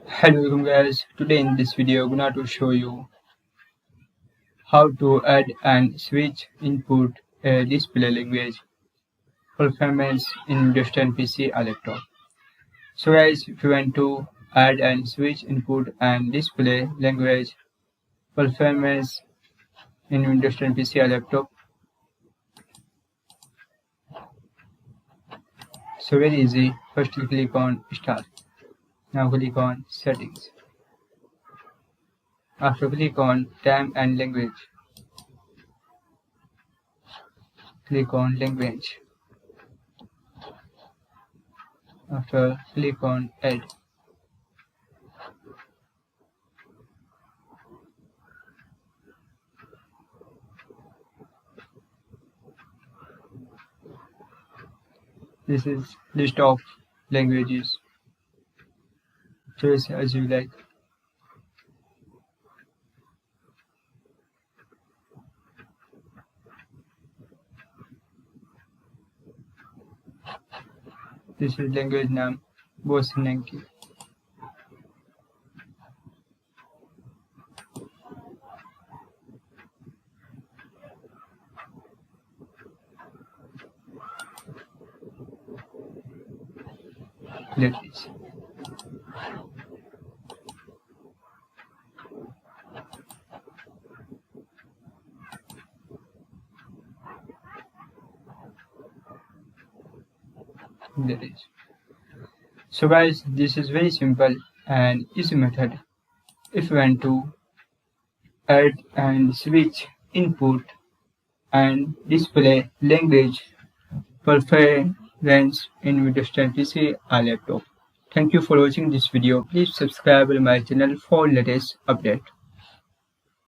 Hello welcome guys, today in this video I'm going to show you how to add and switch input display language performance in Windows 10 PC or laptop. So guys, if you want to add and switch input and display language performance in Windows 10 PC or laptop, so very easy. First you click on start. Now click on settings. After click on time and language. Click on language. After click on add. This is list of languages. Choose as you like. This is language name Bosnian. That is. That is. So guys, this is very simple and easy method. If you want to add and switch input and display language preference in Windows 10 PC or laptop. Thank you for watching this video. Please subscribe to my channel for latest update.